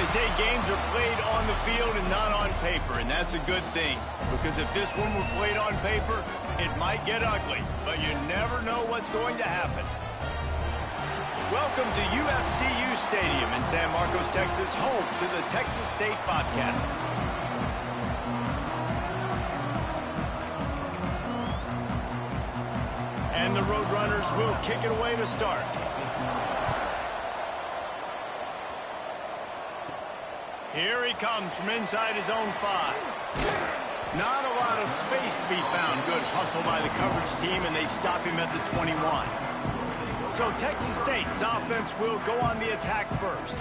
They say games are played on the field and not on paper, and that's a good thing. Because if this one were played on paper, it might get ugly, but you never know what's going to happen. Welcome to UFCU Stadium in San Marcos, Texas, home to the Texas State Bobcats. And the Roadrunners will kick it away to start. Here he comes from inside his own 5. Not a lot of space to be found. Good hustle by the coverage team, and they stop him at the 21. So Texas State's offense will go on the attack first.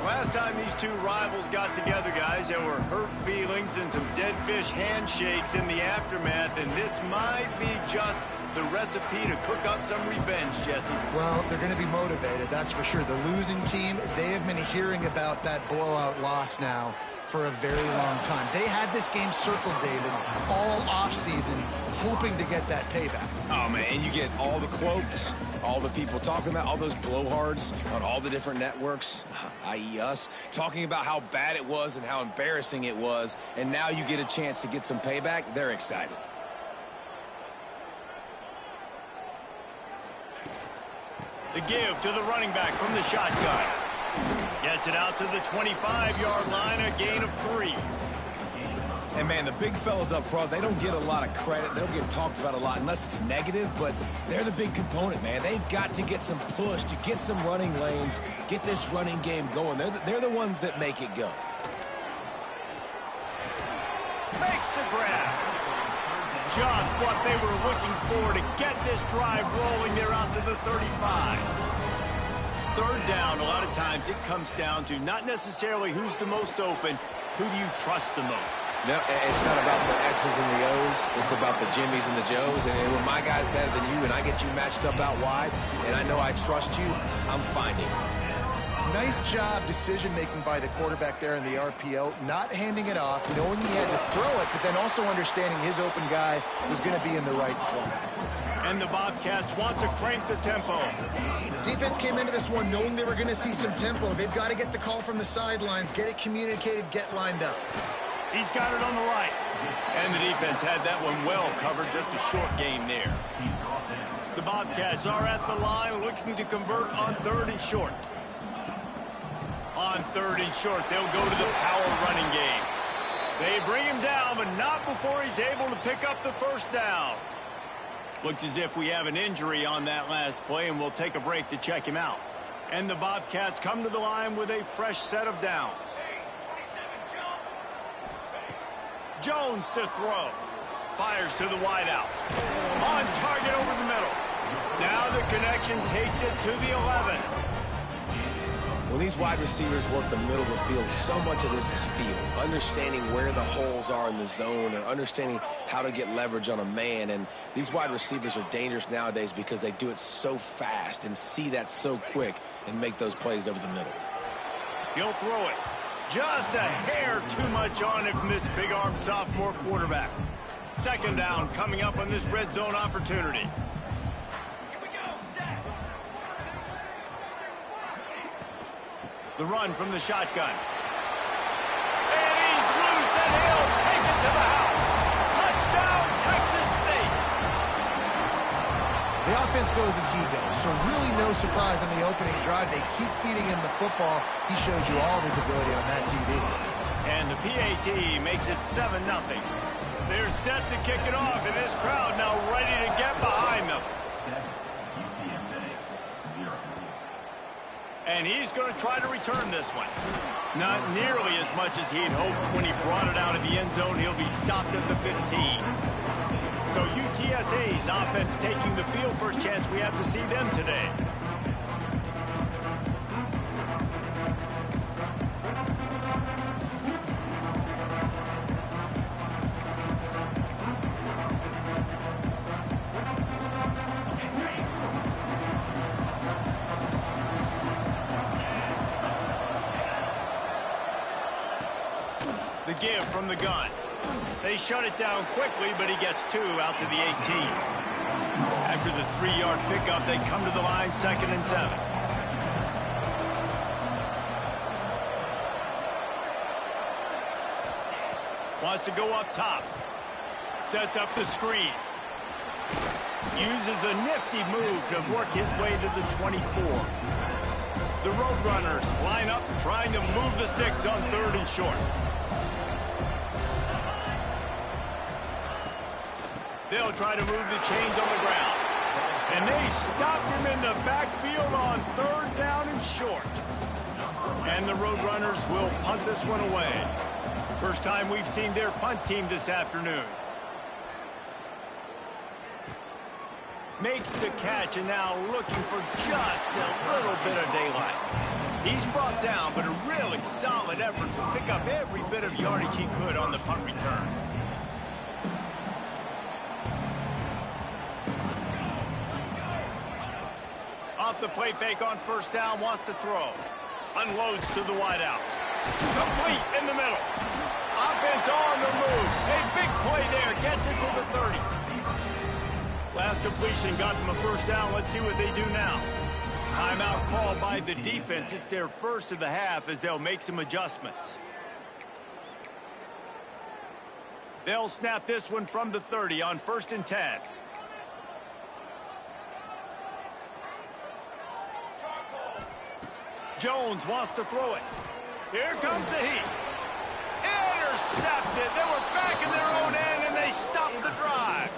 Last time these two rivals got together, guys, there were hurt feelings and some dead fish handshakes in the aftermath, and this might be just the recipe to cook up some revenge, Jesse. Well, they're going to be motivated, that's for sure. The losing team, they have been hearing about that blowout loss now for a very long time. They had this game circled, David, all offseason, hoping to get that payback. Oh, man, and you get all the quotes, all the people talking about, all those blowhards on all the different networks, i.e. us, talking about how bad it was and how embarrassing it was, and now you get a chance to get some payback. They're excited. The give to the running back from the shotgun. Gets it out to the 25-yard line, a gain of 3. And, man, the big fellas up front, they don't get a lot of credit. They don't get talked about a lot unless it's negative, but they're the big component, man. They've got to get some push, to get some running lanes, get this running game going. They're the ones that make it go. Makes the grab. Just what they were looking for to get this drive rolling. They're out to the 35. Third down, a lot of times it comes down to not necessarily who's the most open, who do you trust the most? No, it's not about the X's and the O's. It's about the Jimmys and the Joes. And when my guy's better than you and I get you matched up out wide and I know I trust you, I'm finding it. Nice job decision-making by the quarterback there in the RPO, not handing it off, knowing he had to throw it, but then also understanding his open guy was going to be in the right flat. And the Bobcats want to crank the tempo. Defense came into this one knowing they were going to see some tempo. They've got to get the call from the sidelines, get it communicated, get lined up. He's got it on the right. And the defense had that one well covered, just a short game there. The Bobcats are at the line looking to convert on 3rd and short. On 3rd and short, they'll go to the power running game. They bring him down, but not before he's able to pick up the first down. Looks as if we have an injury on that last play, and we'll take a break to check him out. And the Bobcats come to the line with a fresh set of downs. Jones to throw. Fires to the wideout. On target over the middle. Now the connection takes it to the 11. When these wide receivers work the middle of the field, so much of this is feel. Understanding where the holes are in the zone or understanding how to get leverage on a man. And these wide receivers are dangerous nowadays because they do it so fast and see that so quick and make those plays over the middle. He'll throw it. Just a hair too much on it from this big-armed sophomore quarterback. 2nd down coming up on this red zone opportunity. The run from the shotgun. And he's loose, and he'll take it to the house. Touchdown, Texas State. The offense goes as he goes, so really no surprise on the opening drive. They keep feeding him the football. He showed you all of his ability on that TV. And the PAT makes it 7-0. They're set to kick it off, and this crowd now ready to get behind them. And he's going to try to return this one. Not nearly as much as he'd hoped when he brought it out of the end zone. He'll be stopped at the 15. So UTSA's offense taking the field. First chance we have to see them today. The give from the gun. They shut it down quickly, but he gets 2 out to the 18. After the 3-yard pickup, they come to the line, 2nd and 7. Wants to go up top. Sets up the screen. Uses a nifty move to work his way to the 24. The Roadrunners line up trying to move the sticks on 3rd and short. They'll try to move the chains on the ground. And they stopped him in the backfield on 3rd down and short. And the Roadrunners will punt this one away. First time we've seen their punt team this afternoon. Makes the catch and now looking for just a little bit of daylight. He's brought down, but a really solid effort to pick up every bit of yardage he could on the punt return. Off the play fake on 1st down, wants to throw. Unloads to the wideout. Complete in the middle. Offense on the move. A big play there. Gets it to the 30. Last completion got them a 1st down. Let's see what they do now. Timeout called by the defense. It's their first of the half as they'll make some adjustments. They'll snap this one from the 30 on 1st and 10. Jones wants to throw it. Here comes the heat. Intercepted. They were back in their own end, and they stopped the drive.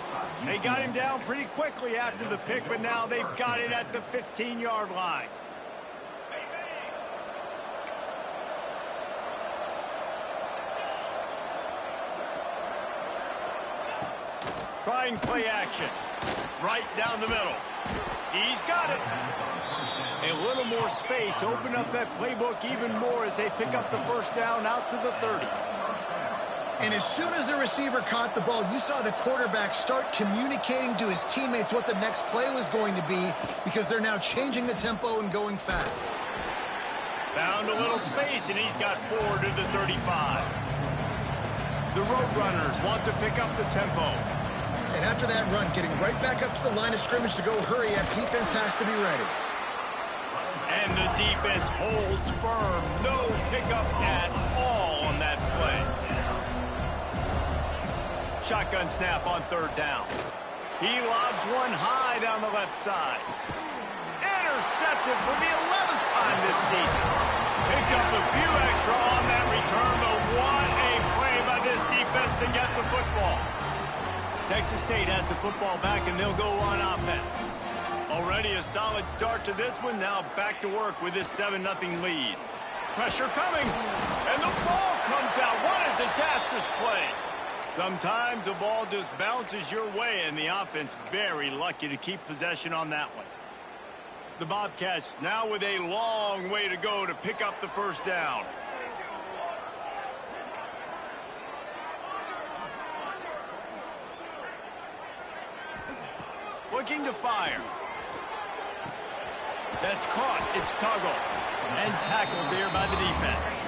They got him down pretty quickly after the pick, but now they've got it at the 15-yard line. Trying play action. Right down the middle. He's got it. A little more space. Open up that playbook even more as they pick up the 1st down out to the 30. And as soon as the receiver caught the ball, you saw the quarterback start communicating to his teammates what the next play was going to be because they're now changing the tempo and going fast. Found a little space, and he's got 4 to the 35. The Roadrunners want to pick up the tempo. And after that run, getting right back up to the line of scrimmage to go hurry up, defense has to be ready. And the defense holds firm. No pickup at all on that play. Shotgun snap on 3rd down. He lobs one high down the left side. Intercepted for the 11th time this season. Picked up a few extra on that return, but what a play by this defense to get the football. Texas State has the football back, and they'll go on offense. Already a solid start to this one. Now back to work with this 7-0 lead. Pressure coming, and the ball comes out. What a disastrous play. Sometimes the ball just bounces your way, and the offense very lucky to keep possession on that one. The Bobcats now with a long way to go to pick up the 1st down. Looking to fire. That's caught. It's toggled and tackled there by the defense.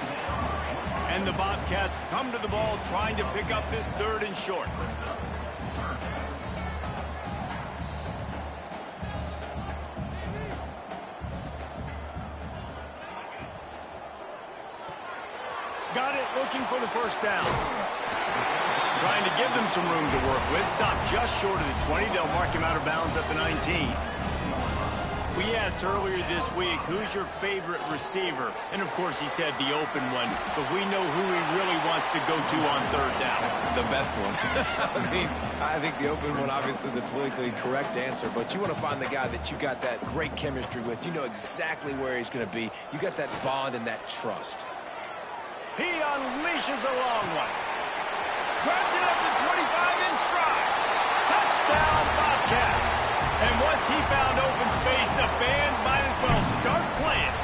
And the Bobcats come to the ball trying to pick up this 3rd and short. Got it, looking for the 1st down. Trying to give them some room to work with. Stopped just short of the 20. They'll mark him out of bounds at the 19. We asked earlier this week, who's your favorite receiver? And, of course, he said the open one. But we know who he really wants to go to on 3rd down. The best one. I think the open one, obviously the politically correct answer. But you want to find the guy that you got that great chemistry with. You know exactly where he's going to be. You got that bond and that trust. He unleashes a long one. Grabs it up to 25 in stride. Touchdown, Bobcats. And once he found open space, the band might as well start playing.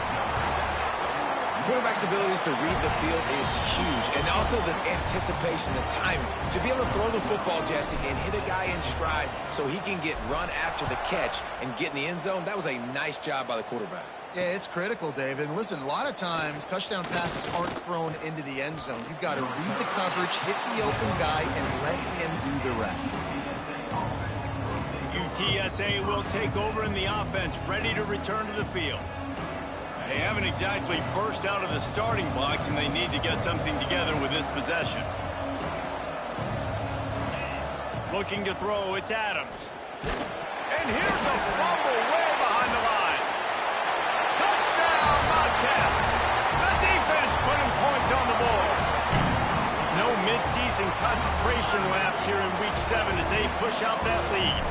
Quarterback's abilities to read the field is huge. And also the anticipation, the timing. To be able to throw the football, Jesse, and hit a guy in stride so he can get run after the catch and get in the end zone, that was a nice job by the quarterback. Yeah, it's critical, David. Listen, a lot of times touchdown passes aren't thrown into the end zone. You've got to read the coverage, hit the open guy, and let him do the rest. UTSA will take over in the offense, ready to return to the field. They haven't exactly burst out of the starting blocks, and they need to get something together with this possession. Looking to throw, it's Adams. And here's a fumble way behind the line. Touchdown, Bobcats. The defense putting points on the board. No midseason concentration laps here in Week 7 as they push out that lead.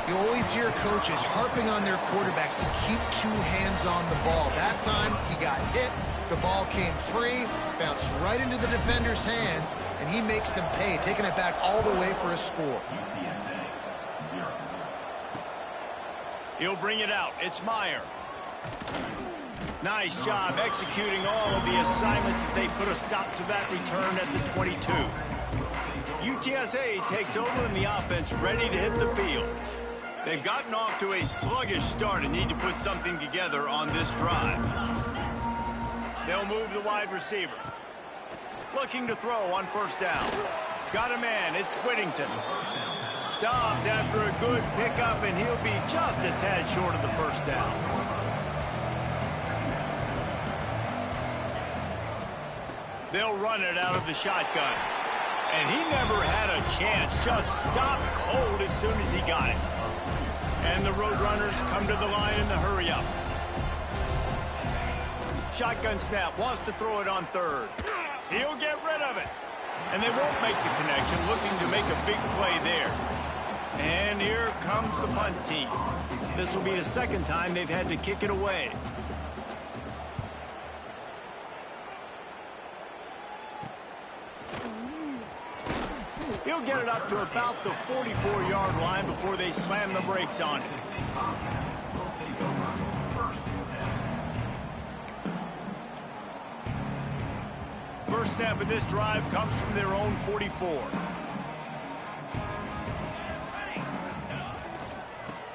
You always hear coaches harping on their quarterbacks to keep 2 hands on the ball. That time, he got hit. The ball came free, bounced right into the defender's hands, and he makes them pay, taking it back all the way for a score. UTSA, 0. He'll bring it out. It's Meyer. Nice job executing all of the assignments as they put a stop to that return at the 22. UTSA takes over in the offense, ready to hit the field. They've gotten off to a sluggish start and need to put something together on this drive. They'll move the wide receiver. Looking to throw on first down. Got a man, it's Whittington. Stopped after a good pickup, and he'll be just a tad short of the first down. They'll run it out of the shotgun. And he never had a chance, just stopped cold as soon as he got it. And the Roadrunners come to the line in the hurry-up. Shotgun snap, wants to throw it on third. He'll get rid of it. And they won't make the connection, looking to make a big play there. And here comes the punt team. This will be the second time they've had to kick it away. He'll get it up to about the 44-yard line before they slam the brakes on it. First snap of this drive comes from their own 44.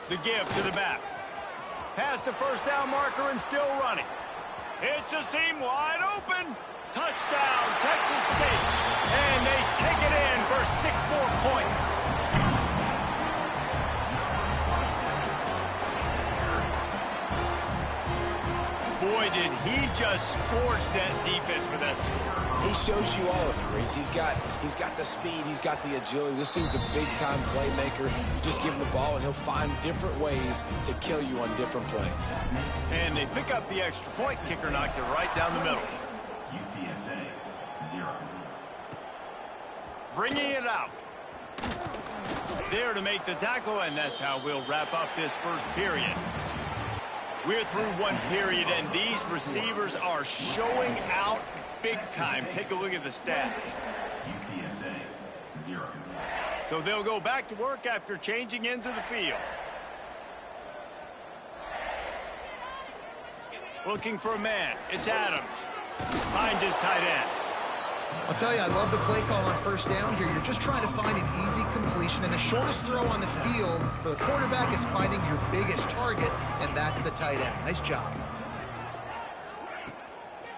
The give to the back. Past the first down marker and still running. It's a seam wide open. Touchdown, Texas State. And they take it in for 6 more points. Boy, did he just scorch that defense with that score. He shows you all of it, Reese. He's got the speed. He's got the agility. This dude's a big-time playmaker. You just give him the ball, and he'll find different ways to kill you on different plays. And they pick up the extra point. Kicker knocked it right down the middle. UTSA, 0. Bringing it out. There to make the tackle, and that's how we'll wrap up this first period. We're through one period, and these receivers are showing out big time. Take a look at the stats. UTSA, 0. So they'll go back to work after changing into the field. Looking for a man. It's Adams. Finds his tight end. I'll tell you, I love the play call on first down here. You're just trying to find an easy completion, and the shortest throw on the field for the quarterback is finding your biggest target, and that's the tight end. Nice job.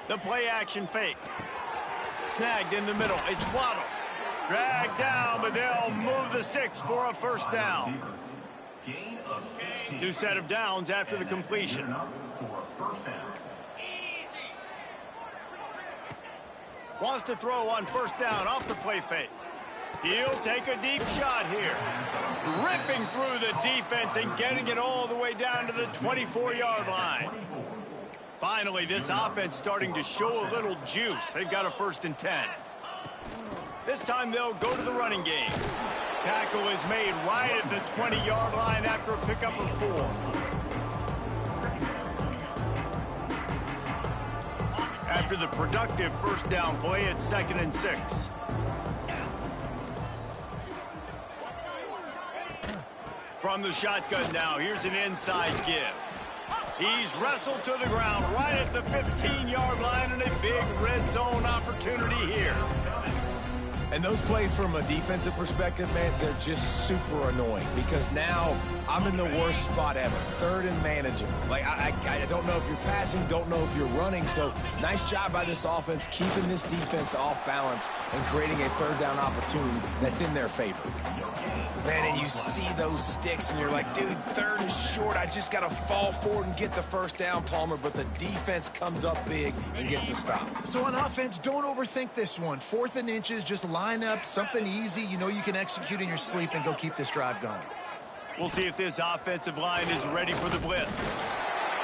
The play action fake. Snagged in the middle. It's Waddle. Dragged down, but they'll move the sticks for a first down. Gain of 16. New set of downs after the completion. For first down. Wants to throw on first down off the play fake. He'll take a deep shot here. Ripping through the defense and getting it all the way down to the 24-yard line. Finally, this offense starting to show a little juice. They've got a 1st and 10. This time they'll go to the running game. Tackle is made right at the 20-yard line after a pickup of 4. After the productive first down play, it's 2nd and 6. From the shotgun now, here's an inside give. He's wrestled to the ground right at the 15-yard line, and a big red zone opportunity here. And those plays from a defensive perspective, man, they're just super annoying because now I'm in the worst spot ever. 3rd and manageable. Like, I don't know if you're passing, don't know if you're running. So nice job by this offense keeping this defense off balance and creating a 3rd down opportunity that's in their favor. Man, and you see those sticks, and you're like, dude, 3rd and short. I just got to fall forward and get the first down, Palmer. But the defense comes up big and gets the stop. So on offense, don't overthink this one. 4th and inches, just line line up, something easy you know you can execute in your sleep and go keep this drive going. We'll see if this offensive line is ready for the blitz.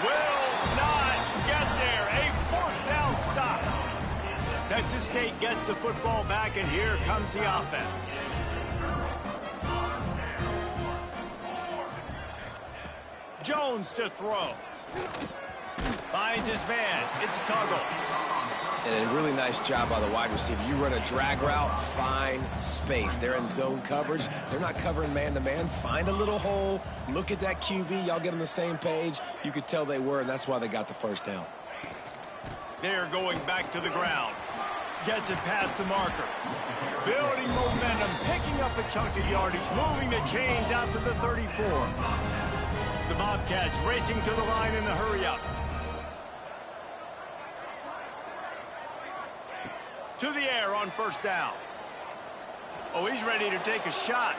Will not get there. A fourth down stop. Texas State gets the football back, and here comes the offense. Jones to throw. Finds his man. It's Tuggle. And a really nice job by the wide receiver. You run a drag route, find space. They're in zone coverage. They're not covering man-to-man. Find a little hole. Look at that QB. Y'all get on the same page. You could tell they were, and that's why they got the first down. They're going back to the ground. Gets it past the marker. Building momentum, picking up a chunk of yardage, moving the chains out to the 34. The Bobcats racing to the line in the hurry-up. To the air on first down. Oh, he's ready to take a shot.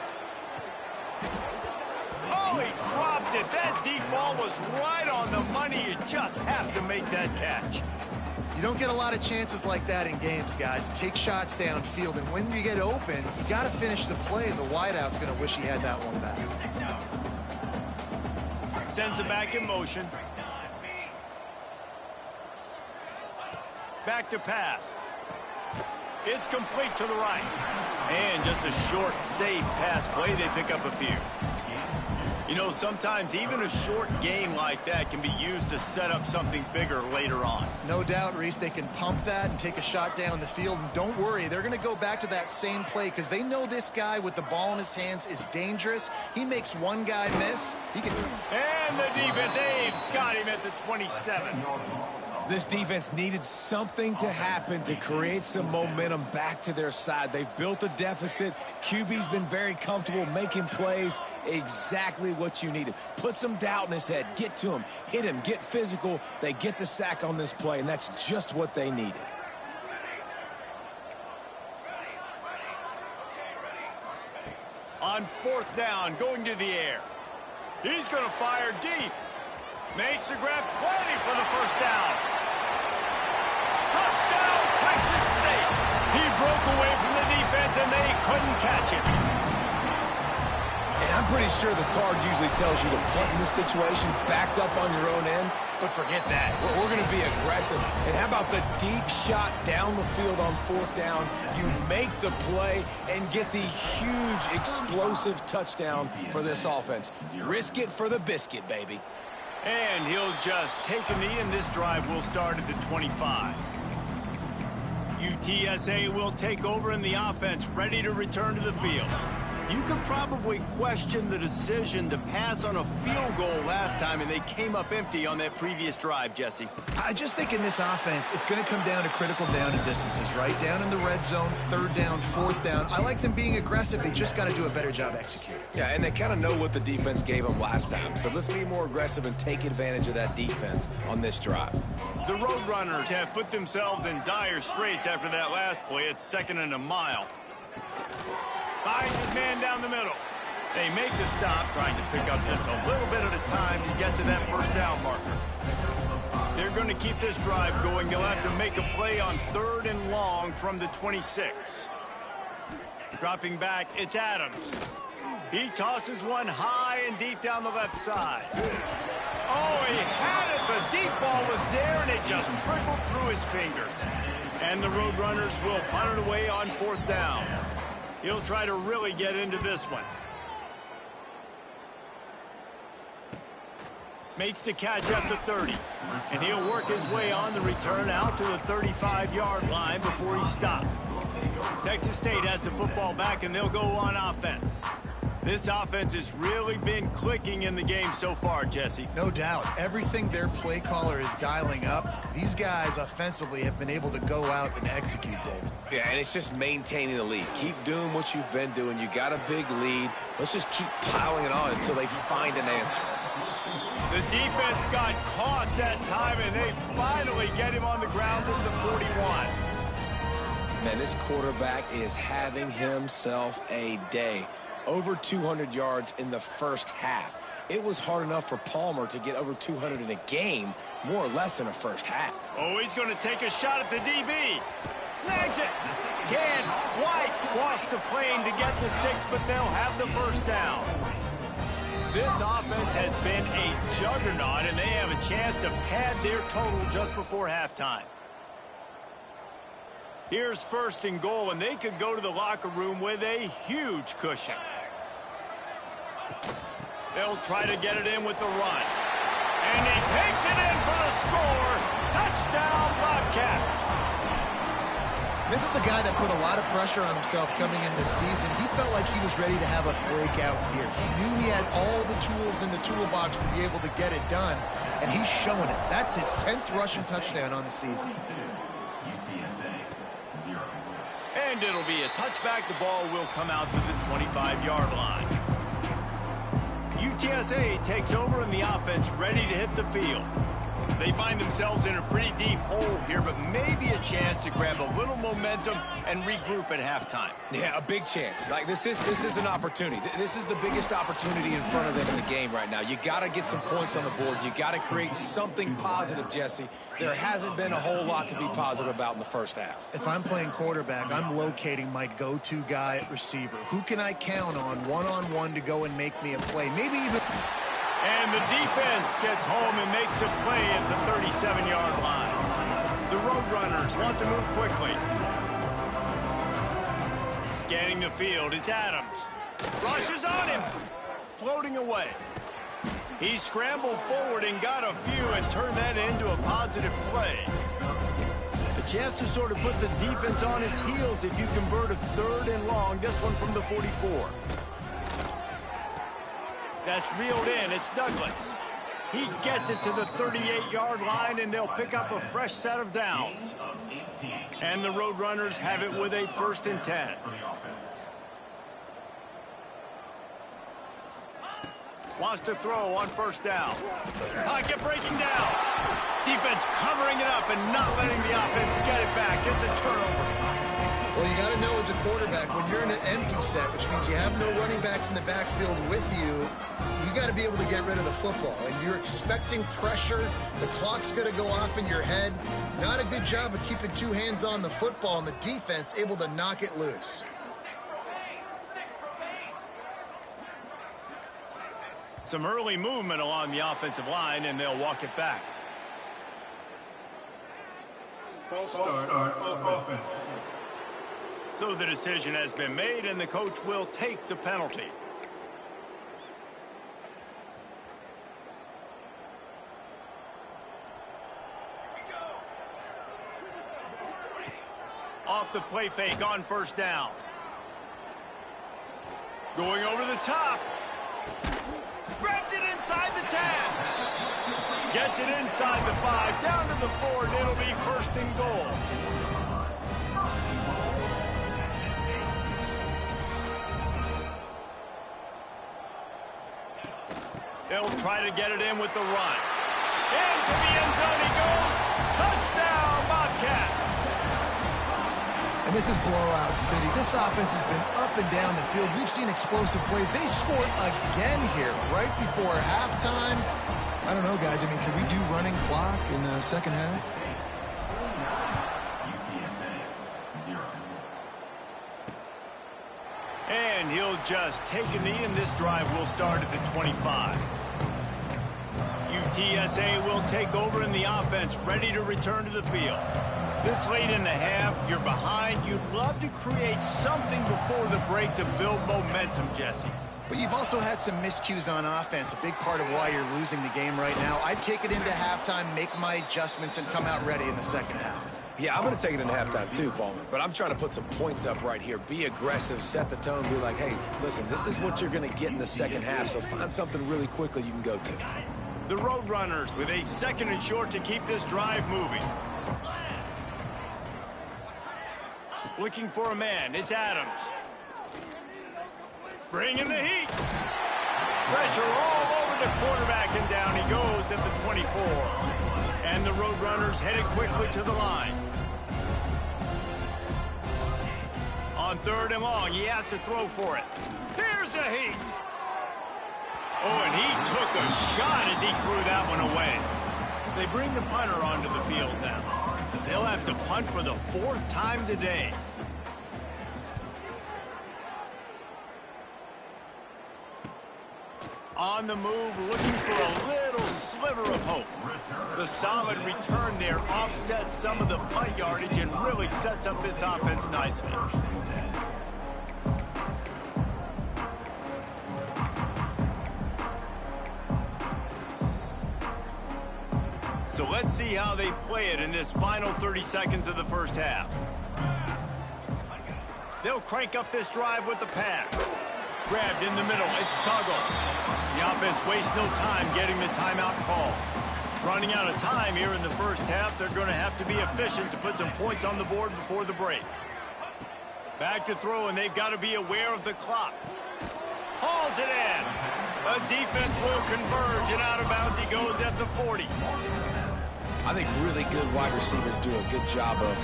Oh, he dropped it. That deep ball was right on the money. You just have to make that catch. You don't get a lot of chances like that in games, guys. Take shots downfield, and when you get open, you got to finish the play. The wideout's going to wish he had that one back. Sends it back in motion. Back to pass. It's complete to the right. And just a short, safe pass play. They pick up a few. You know, sometimes even a short game like that can be used to set up something bigger later on. No doubt, Reese, they can pump that and take a shot down the field. And don't worry, they're going to go back to that same play because they know this guy with the ball in his hands is dangerous. He makes one guy miss. He can. And the defense, they've got him at the 27. This defense needed something to happen to create some momentum back to their side. They've built a deficit. QB's been very comfortable making plays. Exactly what you needed. Put some doubt in his head. Get to him. Hit him. Get physical. They get the sack on this play, and that's just what they needed. On fourth down, going to the air. He's going to fire deep. Makes the grab, plenty for the first down. Touchdown, Texas State. He broke away from the defense, and they couldn't catch him. And I'm pretty sure the card usually tells you to punt in this situation, backed up on your own end, but forget that. We're going to be aggressive. And how about the deep shot down the field on fourth down? You make the play and get the huge explosive touchdown for this offense. Risk it for the biscuit, baby. And he'll just take a knee, and this drive will start at the 25. UTSA will take over, and the offense ready to return to the field. You could probably question the decision to pass on a field goal last time, and they came up empty on that previous drive, Jesse. I just think in this offense, it's going to come down to critical down and distances, right? Down in the red zone, third down, fourth down. I like them being aggressive. They just got to do a better job executing. Yeah, and they kind of know what the defense gave them last time. So let's be more aggressive and take advantage of that defense on this drive. The Roadrunners have put themselves in dire straits after that last play. It's second and a mile. Finds his man down the middle. They make the stop, trying to pick up just a little bit at a time to get to that first down marker. They're going to keep this drive going. They'll have to make a play on third and long from the 26. Dropping back, it's Adams. He tosses one high and deep down the left side. Oh, he had it. The deep ball was there, and it just trickled through his fingers. And the Roadrunners will punt it away on fourth down. He'll try to really get into this one. Makes the catch at the 30. And he'll work his way on the return out to the 35-yard line before he stopped. Texas State has the football back, and they'll go on offense. This offense has really been clicking in the game so far, Jesse. No doubt. Everything their play caller is dialing up, these guys offensively have been able to go out and execute, David. Yeah, and it's just maintaining the lead. Keep doing what you've been doing. You got a big lead. Let's just keep piling it on until they find an answer. The defense got caught that time, and they finally get him on the ground at the 41. Man, this quarterback is having himself a day. Over 200 yards in the first half. It was hard enough for Palmer to get over 200 in a game, more or less in a first half. Oh, he's going to take a shot at the DB. Snags it. Can't quite cross the plane to get the 6, but they'll have the first down. This offense has been a juggernaut, and they have a chance to pad their total just before halftime. Here's 1st and goal, and they could go to the locker room with a huge cushion. They'll try to get it in with the run. And he takes it in for the score. Touchdown, Bobcats. This is a guy that put a lot of pressure on himself coming in this season. He felt like he was ready to have a breakout year. He knew he had all the tools in the toolbox to be able to get it done, and he's showing it. That's his 10th rushing touchdown on the season. UTSA 0. And it'll be a touchback. The ball will come out to the 25-yard line. UTSA takes over in the offense, ready to hit the field. They find themselves in a pretty deep hole here, but maybe a chance to grab a little momentum and regroup at halftime. Yeah, a big chance. Like this is an opportunity. This is the biggest opportunity in front of them in the game right now. You got to get some points on the board. You got to create something positive, Jesse. There hasn't been a whole lot to be positive about in the first half. If I'm playing quarterback, I'm locating my go-to guy at receiver. Who can I count on one-on-one to go and make me a play? Maybe even... And the defense gets home and makes a play at the 37-yard line. The Roadrunners want to move quickly. Scanning the field, it's Adams. Rushes on him. Floating away. He scrambled forward and got a few and turned that into a positive play. A chance to sort of put the defense on its heels if you convert a 3rd and long. This one from the 44. That's reeled in. It's Douglas. He gets it to the 38-yard line, and they'll pick up a fresh set of downs. And the Roadrunners have it with a 1st and 10. Wants to throw on 1st down. Pocket breaking down. Defense covering it up and not letting the offense get it back. It's a turnover. Well, you got to know as a quarterback, when you're in an empty set, which means you have no running backs in the backfield with you, you got to be able to get rid of the football. And you're expecting pressure. The clock's going to go off in your head. Not a good job of keeping 2 hands on the football, and the defense able to knock it loose. Some early movement along the offensive line, and they'll walk it back. False start offense. So the decision has been made, and the coach will take the penalty. Off the play fake on 1st down. Going over the top. Grabs it inside the 10. Gets it inside the 5, down to the 4, and it'll be 1st and goal. They'll try to get it in with the run. Into the end zone he goes. Touchdown, Bobcats. And this is blowout city. This offense has been up and down the field. We've seen explosive plays. They scored again here right before halftime. I don't know, guys. I mean, can we do running clock in the second half? UTSA 0. And he'll just take a knee, and this drive will start at the 25. UTSA will take over in the offense, ready to return to the field. This late in the half, you're behind. You'd love to create something before the break to build momentum, Jesse. But you've also had some miscues on offense, a big part of why you're losing the game right now. I'd take it into halftime, make my adjustments, and come out ready in the second half. Yeah, I'm going to take it into halftime too, Palmer. But I'm trying to put some points up right here. Be aggressive, set the tone, be like, hey, listen, this is what you're going to get in the second half, so find something really quickly you can go to. The Roadrunners with a 2nd and short to keep this drive moving. Looking for a man. It's Adams. Bringing the heat. Pressure all over the quarterback, and down he goes at the 24. And the Roadrunners headed quickly to the line. On 3rd and long, he has to throw for it. Here's the heat. Oh, and he took a shot as he threw that one away. They bring the punter onto the field now. They'll have to punt for the 4th time today. On the move, looking for a little sliver of hope. The solid return there offsets some of the punt yardage and really sets up this offense nicely. So let's see how they play it in this final 30 seconds of the first half. They'll crank up this drive with the pass. Grabbed in the middle, it's Tuggle. The offense wastes no time getting the timeout call. Running out of time here in the first half, they're going to have to be efficient to put some points on the board before the break. Back to throw, and they've got to be aware of the clock. Hauls it in. A defense will converge, and out of bounds he goes at the 40. I think really good wide receivers do a good job of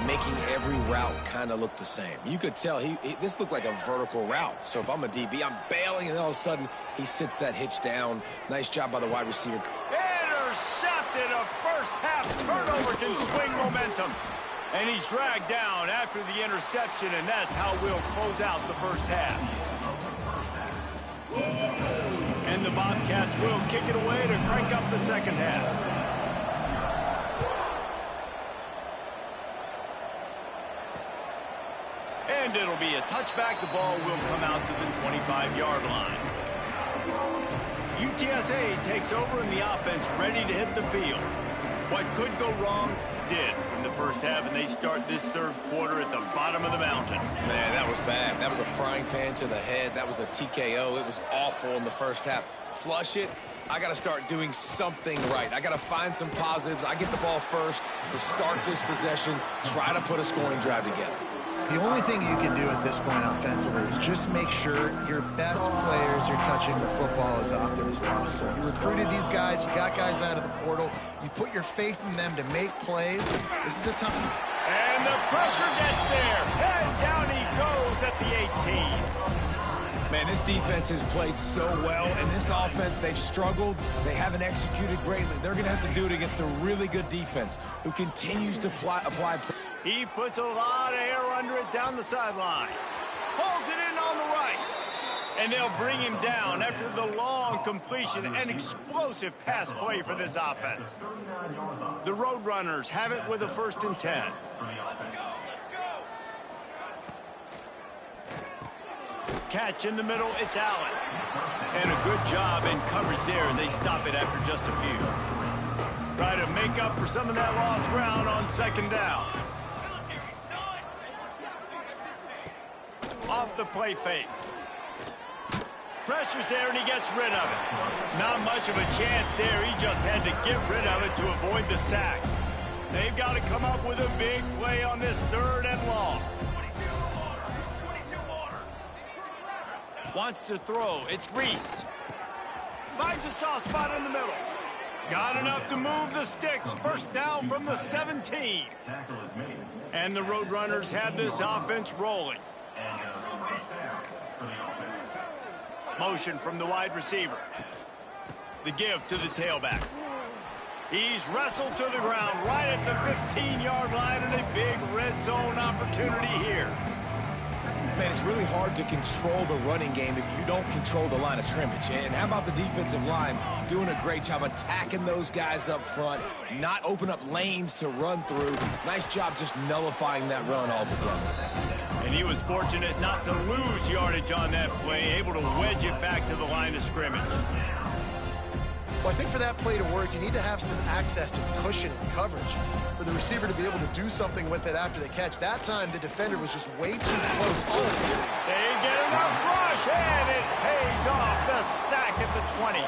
making every route kind of look the same. You could tell this looked like a vertical route. So if I'm a DB, I'm bailing, and then all of a sudden he sits that hitch down. Nice job by the wide receiver. Intercepted. A first half turnover can swing momentum. And he's dragged down after the interception, and that's how we'll close out the first half. And the Bobcats will kick it away to crank up the second half. And it'll be a touchback. The ball will come out to the 25-yard line. UTSA takes over in the offense, ready to hit the field. What could go wrong did in the first half, and they start this third quarter at the bottom of the mountain. Man, that was bad. That was a frying pan to the head. That was a TKO. It was awful in the first half. Flush it. I got to start doing something right. I got to find some positives. I get the ball first to start this possession, try to put a scoring drive together. The only thing you can do at this point offensively is just make sure your best players are touching the football as often as possible. You recruited these guys. You got guys out of the portal. You put your faith in them to make plays. This is a time. And the pressure gets there. And down he goes at the 18. Man, this defense has played so well, and this offense, they've struggled. They haven't executed greatly. They're going to have to do it against a really good defense who continues to apply pressure. He puts a lot of air under it down the sideline. Pulls it in on the right. And they'll bring him down after the long completion. An explosive pass play for this offense. The Roadrunners have it with a 1st and 10. Catch in the middle, it's Allen. And a good job in coverage there as they stop it after just a few. Try to make up for some of that lost ground on 2nd down. Off the play fake. Pressure's there, and he gets rid of it. Not much of a chance there. He just had to get rid of it to avoid the sack. They've got to come up with a big play on this 3rd and long. Wants to throw. It's Reese. Finds a soft spot in the middle. Got enough to move the sticks. 1st down from the 17. And the Roadrunners have this offense rolling. Motion from the wide receiver. The give to the tailback. He's wrestled to the ground right at the 15-yard line, and a big red zone opportunity here. Man, it's really hard to control the running game if you don't control the line of scrimmage. And how about the defensive line doing a great job attacking those guys up front, not open up lanes to run through. Nice job just nullifying that run altogether. And he was fortunate not to lose yardage on that play, able to wedge it back to the line of scrimmage. Well, I think for that play to work, you need to have some access and cushion and coverage for the receiver to be able to do something with it after the catch. That time, the defender was just way too close. Oh, they get enough rush, and it pays off. The sack at the 20.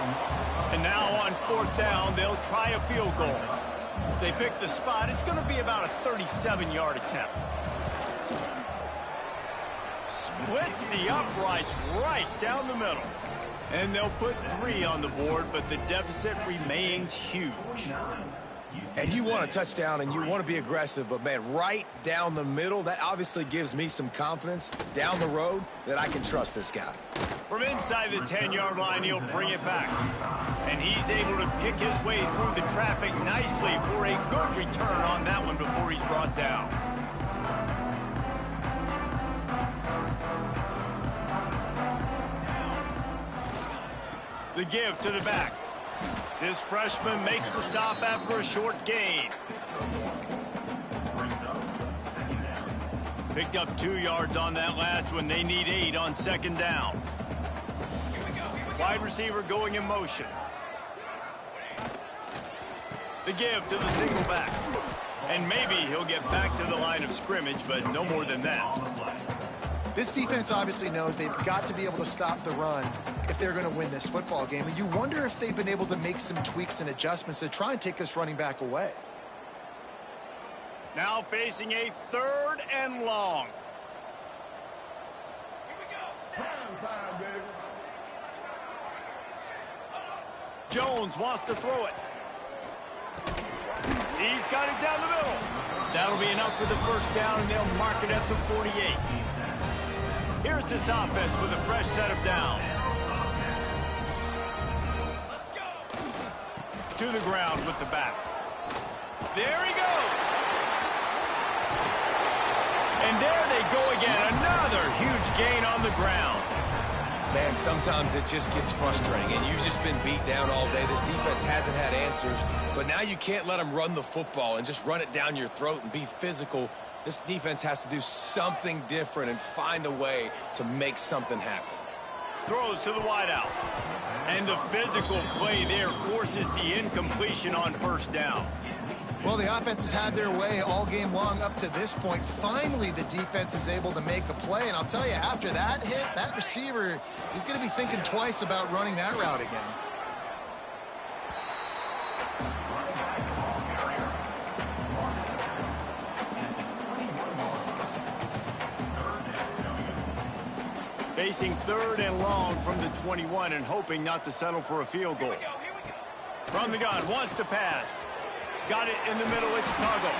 And now on 4th down, they'll try a field goal. If they pick the spot, it's going to be about a 37-yard attempt. Splits the uprights right down the middle. And they'll put 3 on the board, but the deficit remains huge. And you want a touchdown, and you want to be aggressive, but, man, right down the middle, that obviously gives me some confidence down the road that I can trust this guy. From inside the 10-yard line, he'll bring it back. And he's able to pick his way through the traffic nicely for a good return on that one before he's brought down. The give to the back. This freshman makes the stop after a short gain. Picked up 2 yards on that last one. They need 8 on second down. Wide receiver going in motion. The give to the single back. And maybe he'll get back to the line of scrimmage, but no more than that. This defense obviously knows they've got to be able to stop the run if they're going to win this football game. And you wonder if they've been able to make some tweaks and adjustments to try and take this running back away. Now facing a 3rd and long. Jones wants to throw it. He's got it down the middle. That'll be enough for the first down, and they'll mark it at the 48. Here's this offense with a fresh set of downs. To the ground with the back. There he goes. And there they go again. Another huge gain on the ground. Man, sometimes it just gets frustrating, and you've just been beat down all day. This defense hasn't had answers, but now you can't let them run the football and just run it down your throat and be physical. This defense has to do something different and find a way to make something happen. Throws to the wideout. And the physical play there forces the incompletion on first down. Well, the offense has had their way all game long up to this point. Finally, the defense is able to make a play. And I'll tell you, after that hit, that receiver is going to be thinking twice about running that route again. Facing 3rd and long from the 21 and hoping not to settle for a field goal. From the gun, wants to pass. Got it in the middle, it's Tuggle.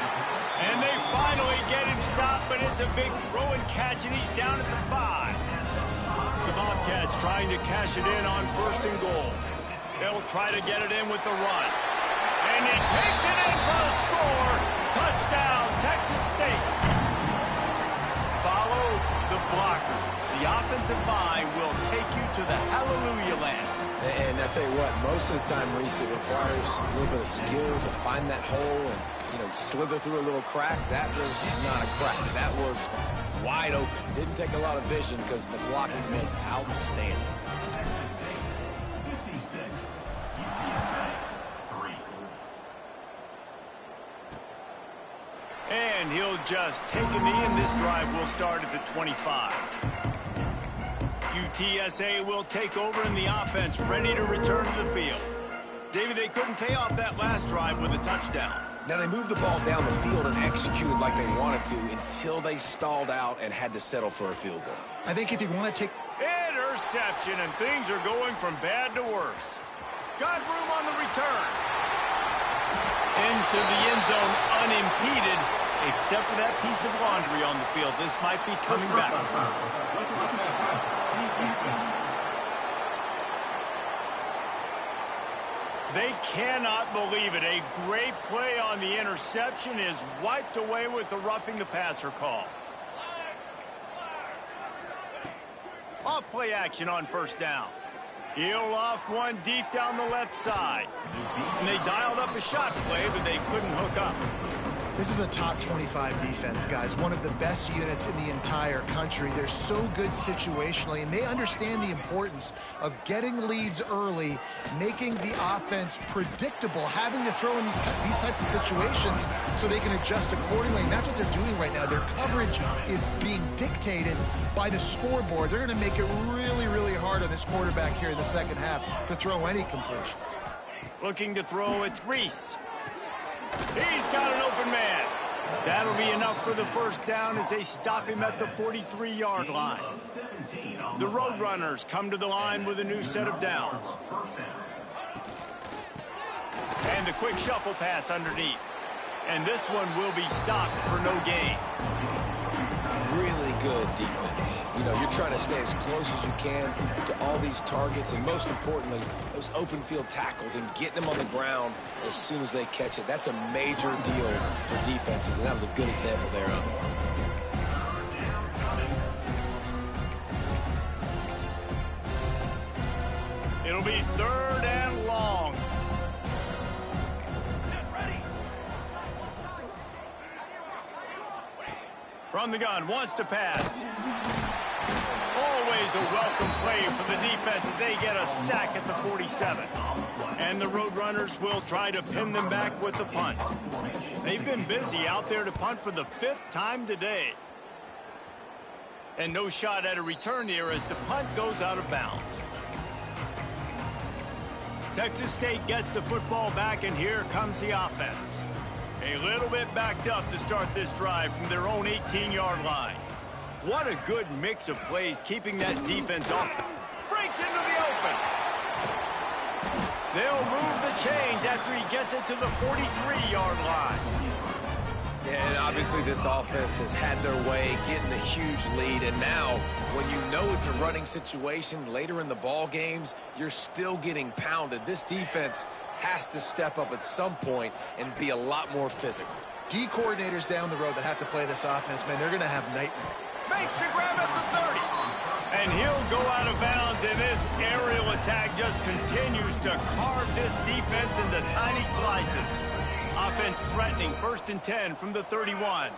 And they finally get him stopped, but it's a big throw and catch, and he's down at the 5. The Bobcats trying to cash it in on 1st and goal. They'll try to get it in with the run. And he takes it in for a score. Touchdown, Texas State. Follow the blockers. The offensive line will take you to the hallelujah land. And I tell you what, most of the time, Reese, it requires a little bit of skill to find that hole and, slither through a little crack. That was not a crack. That was wide open. Didn't take a lot of vision because the blocking was outstanding. 56, UTSA, 3. And he'll just take a knee, and this drive will start at the 25. UTSA will take over in the offense, ready to return to the field. David, they couldn't pay off that last drive with a touchdown. Now, they moved the ball down the field and executed like they wanted to until they stalled out and had to settle for a field goal. I think if you want to take... Interception, and things are going from bad to worse. Got room on the return. Into the end zone unimpeded, except for that piece of laundry on the field. This might be coming back. They cannot believe it. A great play on the interception is wiped away with the roughing the passer call. Off play action on 1st down. He'll loft one deep down the left side. And they dialed up a shot play, but they couldn't hook up. This is a top 25 defense, guys. One of the best units in the entire country. They're so good situationally, and they understand the importance of getting leads early, making the offense predictable, having to throw in these types of situations so they can adjust accordingly. And that's what they're doing right now. Their coverage is being dictated by the scoreboard. They're going to make it really, really hard on this quarterback here in the second half to throw any completions. Looking to throw, it's Reese. He's got an open man. That'll be enough for the first down as they stop him at the 43-yard line. The Roadrunners come to the line with a new set of downs. And the quick shuffle pass underneath. And this one will be stopped for no gain. Really good defense. You know, you're trying to stay as close as you can to all these targets, and most importantly, those open field tackles and getting them on the ground as soon as they catch it. That's a major deal for defenses, and that was a good example there of it. It'll be 3rd and long. From the gun, wants to pass. Always a welcome play for the defense as they get a sack at the 47. And the Roadrunners will try to pin them back with the punt. They've been busy out there to punt for the 5th time today. And no shot at a return here as the punt goes out of bounds. Texas State gets the football back, and here comes the offense. A little bit backed up to start this drive from their own 18-yard line. What a good mix of plays, keeping that defense off. Breaks into the open. They'll move the chains after he gets it to the 43-yard line. Yeah, and obviously this offense has had their way getting the huge lead, and now when you know it's a running situation later in the ball games, you're still getting pounded. This defense has to step up at some point and be a lot more physical. D coordinators down the road that have to play this offense, man, they're going to have nightmare. Makes the grab at the 30. And he'll go out of bounds, and this aerial attack just continues to carve this defense into tiny slices. Offense threatening, 1st and 10 from the 31.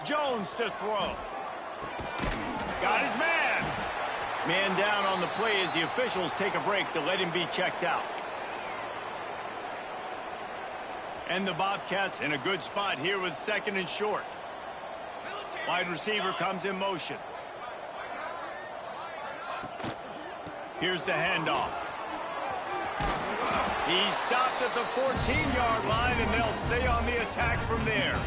Jones to throw. Got his man. Man down on the play as the officials take a break to let him be checked out. And the Bobcats in a good spot here with 2nd and short. Wide receiver comes in motion. Here's the handoff. He stopped at the 14-yard line, and they'll stay on the attack from there.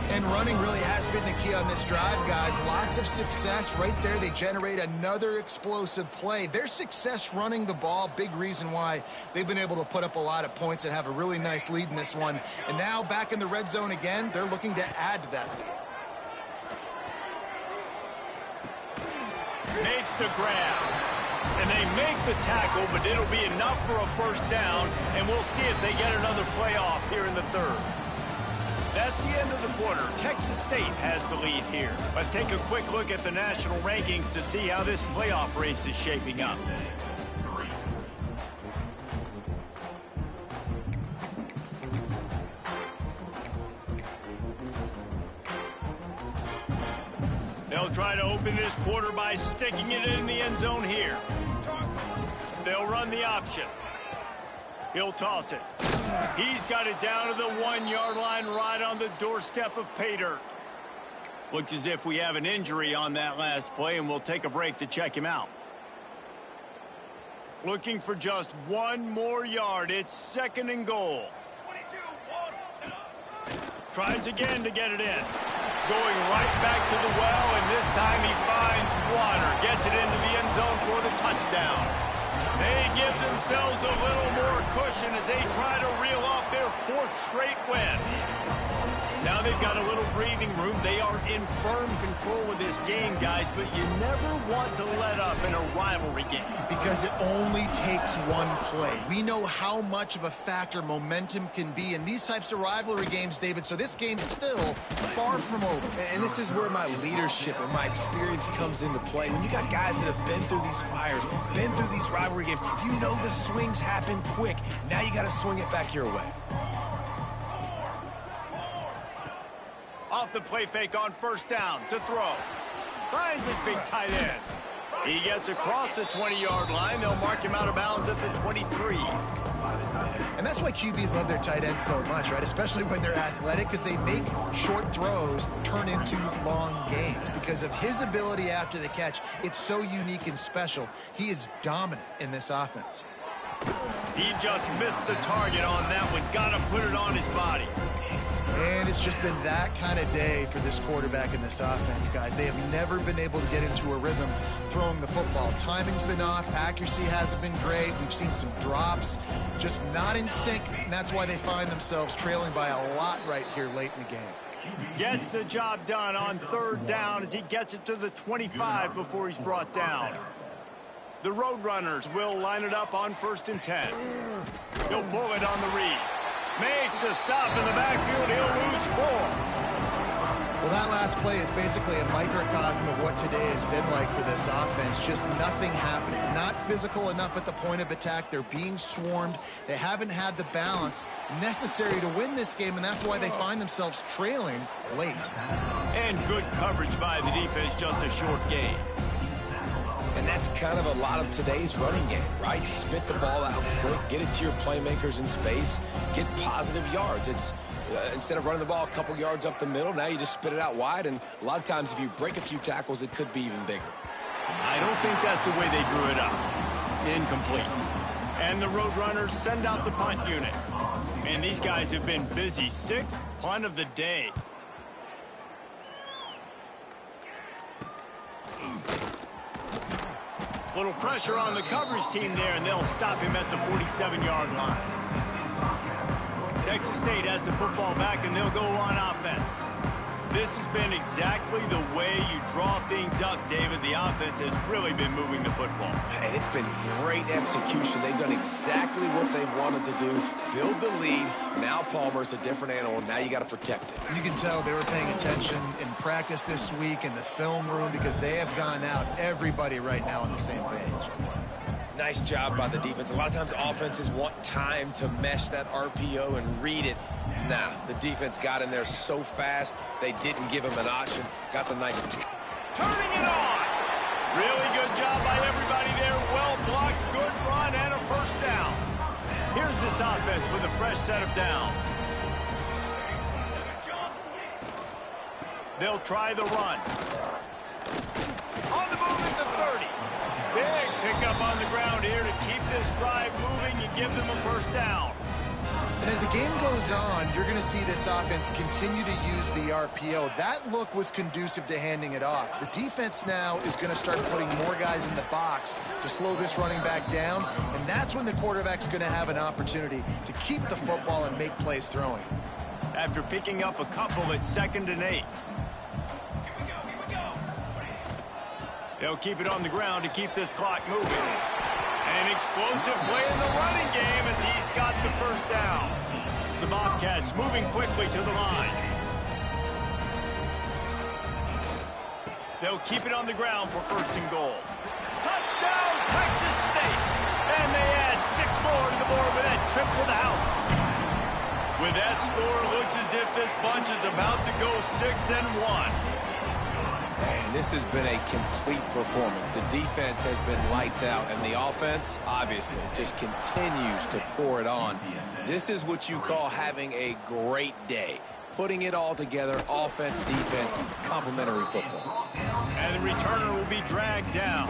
And running really has been the key on this drive, guys. Lots of success right there. They generate another explosive play. Their success running the ball, big reason why they've been able to put up a lot of points and have a really nice lead in this one. And now back in the red zone again, they're looking to add to that lead. Makes the grab. And they make the tackle, but it'll be enough for a 1st down, and we'll see if they get another playoff here in the 3rd. That's the end of the quarter. Texas State has the lead here. Let's take a quick look at the national rankings to see how this playoff race is shaping up. They'll try to open this quarter by sticking it in the end zone here. They'll run the option. He'll toss it. He's got it down to the 1-yard line right on the doorstep of pay dirt. Looks as if we have an injury on that last play, and we'll take a break to check him out. Looking for just 1 more yard. It's 2nd and goal. Tries again to get it in. Going right back to the well, and this time he finds water. Gets it into the end zone for the touchdown. They give themselves a little more cushion as they try to reel off their 4th straight win. Now they've got a little breathing room. They are in firm control of this game, guys, but you never want to let up in a rivalry game. Because it only takes one play. We know how much of a factor momentum can be in these types of rivalry games, David, so this game's still far from over. And this is where my leadership and my experience comes into play. When you got guys that have been through these fires, been through these rivalry games, you know the swings happen quick. Now you got to swing it back your way. Off the play fake on 1st down to throw. Finds his big tight end. He gets across the 20-yard line. They'll mark him out of bounds at the 23. And that's why QBs love their tight ends so much, right? Especially when they're athletic, because they make short throws turn into long gains. Because of his ability after the catch, it's so unique and special. He is dominant in this offense. He just missed the target on that one. Got to put it on his body. And it's just been that kind of day for this quarterback in this offense, guys. They have never been able to get into a rhythm throwing the football. Timing's been off. Accuracy hasn't been great. We've seen some drops, just not in sync, and that's why they find themselves trailing by a lot right here late in the game. Gets the job done on 3rd down as he gets it to the 25 before he's brought down. The Roadrunners will line it up on 1st and 10. He'll pull it on the read. Makes a stop in the backfield. He'll lose 4. Well, that last play is basically a microcosm of what today has been like for this offense. Just nothing happening. Not physical enough at the point of attack. They're being swarmed. They haven't had the balance necessary to win this game, and that's why they find themselves trailing late. And good coverage by the defense, just a short gain. And that's kind of a lot of today's running game, right? Spit the ball out quick, get it to your playmakers in space, get positive yards. It's instead of running the ball a couple yards up the middle, now you just spit it out wide, and a lot of times if you break a few tackles, it could be even bigger. I don't think that's the way they drew it up. Incomplete. And the Roadrunners send out the punt unit. And these guys have been busy. 6th punt of the day. Little pressure on the coverage team there, and they'll stop him at the 47-yard line. Texas State has the football back, and they'll go on offense. This has been exactly the way you draw things up, David. The offense has really been moving the football. And it's been great execution. They've done exactly what they've wanted to do. Build the lead. Now Palmer's a different animal. Now you got to protect it. You can tell they were paying attention in practice this week in the film room because they have gone out, everybody right now on the same page. Nice job by the defense. A lot of times offenses want time to mesh that RPO and read it. Nah, the defense got in there so fast, they didn't give him an option. Got the nice... Turning it on! Really good job by everybody there. Well blocked, good run, and a 1st down. Here's this offense with a fresh set of downs. They'll try the run. On the move at the 30. Big pickup on the ground here to keep this drive moving and give them a 1st down. And as the game goes on, you're going to see this offense continue to use the RPO. That look was conducive to handing it off. The defense now is going to start putting more guys in the box to slow this running back down, and that's when the quarterback's going to have an opportunity to keep the football and make plays throwing. After picking up a couple at 2nd and 8. They'll keep it on the ground to keep this clock moving. An explosive play in the running game as he's got the 1st down. The Bobcats moving quickly to the line. They'll keep it on the ground for 1st and goal. Touchdown, Texas State! And they add 6 more to the board with that trip to the house. With that score, it looks as if this bunch is about to go 6-1. Man, this has been a complete performance. The defense has been lights out, and the offense, obviously, just continues to pour it on. This is what you call having a great day. Putting it all together, offense, defense, complementary football. And the returner will be dragged down.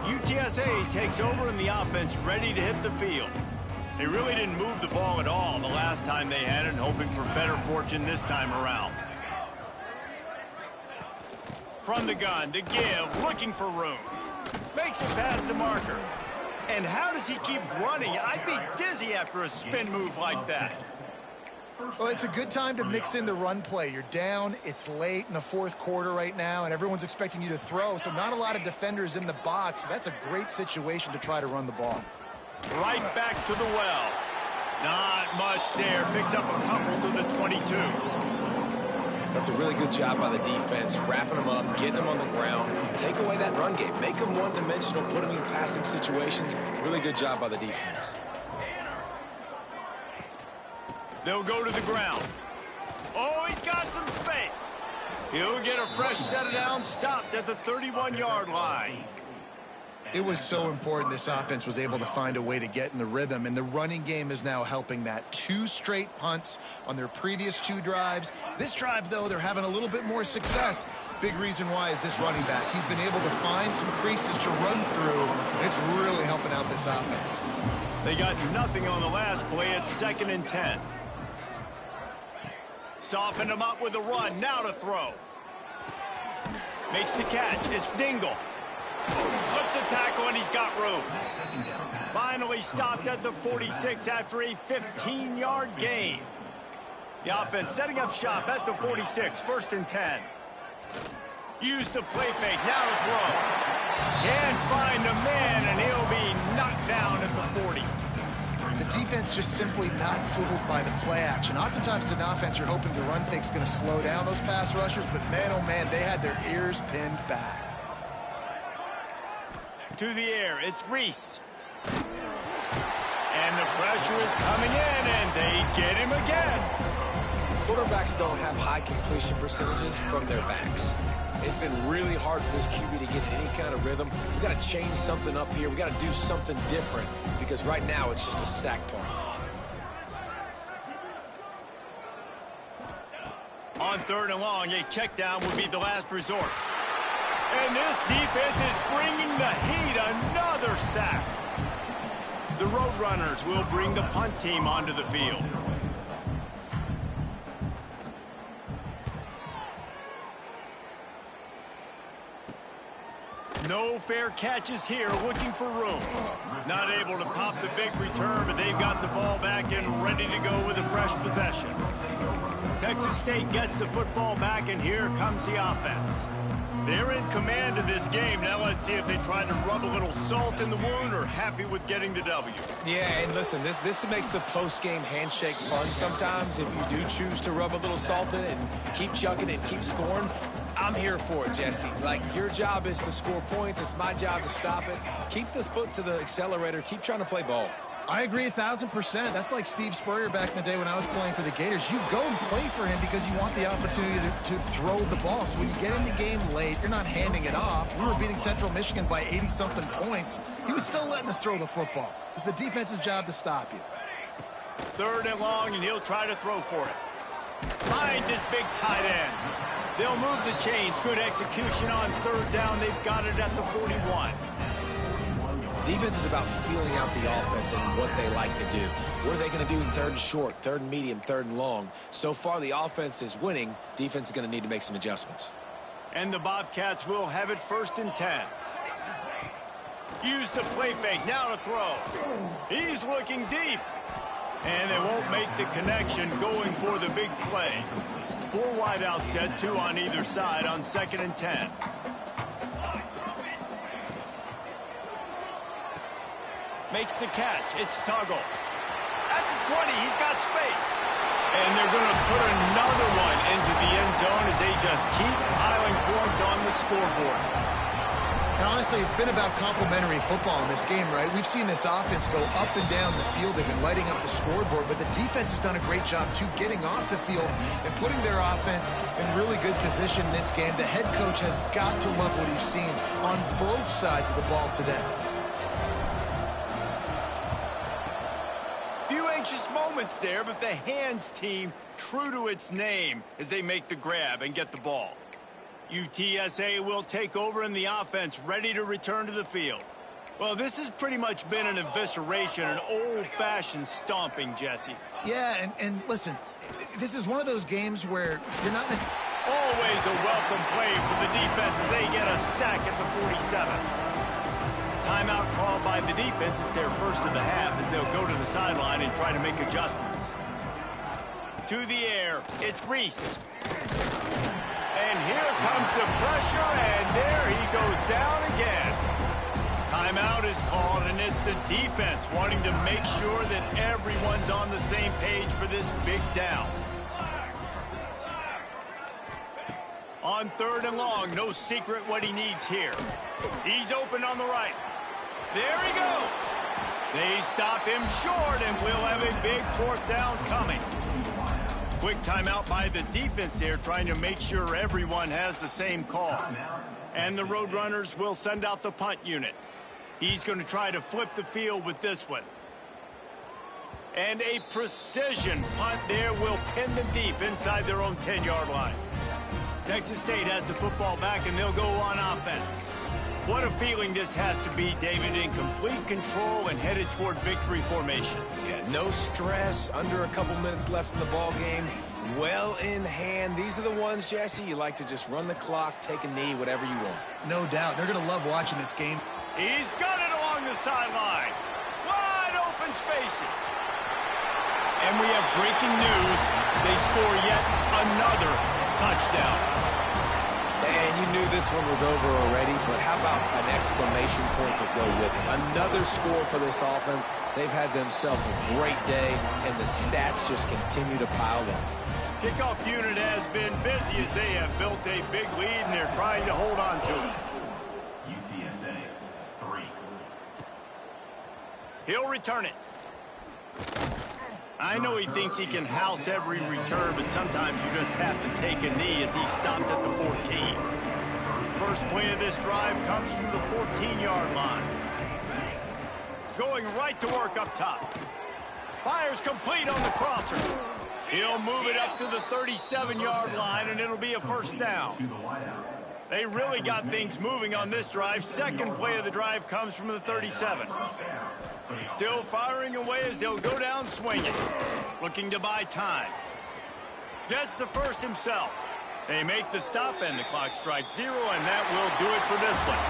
UTSA takes over in the offense, ready to hit the field. They really didn't move the ball at all the last time they had it, hoping for better fortune this time around. From the gun to give, looking for room. Makes it past the marker. And how does he keep running? I'd be dizzy after a spin move like that. Well, it's a good time to mix in the run play. You're down, it's late in the 4th quarter right now, and everyone's expecting you to throw, so not a lot of defenders in the box. So that's a great situation to try to run the ball. Right back to the well. Not much there. Picks up a couple to the 22. That's a really good job by the defense, wrapping them up, getting them on the ground. Take away that run game. Make them one-dimensional, put them in passing situations. Really good job by the defense. They'll go to the ground. Oh, he's got some space. He'll get a fresh set of downs, stopped at the 31-yard line. It was so important this offense was able to find a way to get in the rhythm, and the running game is now helping that. 2 straight punts on their previous 2 drives. This drive, though, they're having a little bit more success. Big reason why is this running back. He's been able to find some creases to run through, and it's really helping out this offense. They got nothing on the last play at 2nd and 10. Softened him up with a run, now to throw. Makes the catch, it's Dingle. Slips a tackle and he's got room. Finally stopped at the 46 after a 15-yard gain. The offense setting up shop at the 46, 1st and 10. Use the play fake, now to throw. Can't find a man, and he'll be knocked down at the 40. The defense just simply not fooled by the play action. Oftentimes in offense, you're hoping the run fake's going to slow down those pass rushers, but man, oh man, they had their ears pinned back. To the air, it's Reese. And the pressure is coming in, and they get him again. Quarterbacks don't have high completion percentages from their backs. It's been really hard for this QB to get in any kind of rhythm. We've got to change something up here. We've got to do something different because right now it's just a sack point. On 3rd and long, a check down would be the last resort. And this defense is bringing the heat. Another sack. The Roadrunners will bring the punt team onto the field. No fair catches here, looking for room. Not able to pop the big return, but they've got the ball back and ready to go with a fresh possession. Texas State gets the football back, and here comes the offense. They're in command of this game. Now let's see if they try to rub a little salt in the wound or happy with getting the W. Yeah, and listen, this makes the post-game handshake fun sometimes. If you do choose to rub a little salt in it and keep chucking it and keep scoring, I'm here for it, Jesse. Like, your job is to score points. It's my job to stop it. Keep the foot to the accelerator. Keep trying to play ball. I agree 1,000%. That's like Steve Spurrier back in the day when I was playing for the Gators. You go and play for him because you want the opportunity to throw the ball. So when you get in the game late, you're not handing it off. We were beating Central Michigan by 80-something points. He was still letting us throw the football. It's the defense's job to stop you. 3rd and long, and he'll try to throw for it. Finds his big tight end. They'll move the chains. Good execution on 3rd down. They've got it at the 41. Defense is about feeling out the offense and what they like to do. What are they going to do in 3rd and short, 3rd and medium, 3rd and long? So far, the offense is winning. Defense is going to need to make some adjustments. And the Bobcats will have it 1st and 10. Use the play fake. Now to throw. He's looking deep. And they won't make the connection going for the big play. 4 wide out set, 2 on either side on 2nd and 10. Makes the catch. It's Tuggle. At the 20, he's got space. And they're going to put another one into the end zone as they just keep piling points on the scoreboard. And honestly, it's been about complementary football in this game, right? We've seen this offense go up and down the field. They've been lighting up the scoreboard, but the defense has done a great job, too, getting off the field and putting their offense in really good position in this game. The head coach has got to love what he's seen on both sides of the ball today. Anxious moments there, but the hands team true to its name as they make the grab and get the ball. UTSA will take over in the offense, ready to return to the field. Well, this has pretty much been an evisceration, an old-fashioned stomping, Jesse. Yeah, and listen, this is one of those games where you're not necessarily... Always a welcome play for the defense as they get a sack at the 47. Timeout called by the defense. It's their first of the half as they'll go to the sideline and try to make adjustments. To the air, it's Reese. And here comes the pressure, and there he goes down again. Timeout is called, and it's the defense wanting to make sure that everyone's on the same page for this big down. On 3rd and long, no secret what he needs here. He's open on the right. There he goes. They stop him short, and we'll have a big 4th down coming. Quick timeout by the defense there, trying to make sure everyone has the same call. And the Roadrunners will send out the punt unit. He's going to try to flip the field with this one. And a precision punt there will pin them deep inside their own 10-yard line. Texas State has the football back, and they'll go on offense. What a feeling this has to be, David, in complete control and headed toward victory formation. Yeah, no stress, under a couple minutes left in the ball game, well in hand. These are the ones, Jesse, you like to just run the clock, take a knee, whatever you want. No doubt. They're going to love watching this game. He's got it along the sideline. Wide open spaces. And we have breaking news. They score yet another touchdown. And you knew this one was over already, but how about an exclamation point to go with it? Another score for this offense. They've had themselves a great day, and the stats just continue to pile up. Kickoff unit has been busy as they have built a big lead, and they're trying to hold on to it. UTSA 3. He'll return it. I know he thinks he can house every return, but sometimes you just have to take a knee as he stopped at the 14. First play of this drive comes from the 14-yard line. Going right to work up top. Fires complete on the crosser. He'll move it up to the 37-yard line, and it'll be a first down. They really got things moving on this drive. Second play of the drive comes from the 37. Still firing away as they'll go down swinging. Looking to buy time. Gets the first himself. They make the stop, and the clock strikes 0, and that will do it for this one.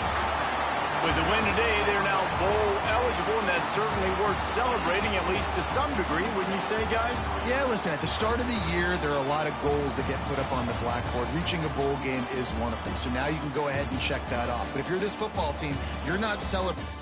With the win today, they're now bowl eligible, and that's certainly worth celebrating, at least to some degree, wouldn't you say, guys? Yeah, listen, at the start of the year, there are a lot of goals that get put up on the blackboard. Reaching a bowl game is one of them. So now you can go ahead and check that off. But if you're this football team, you're not celebrating.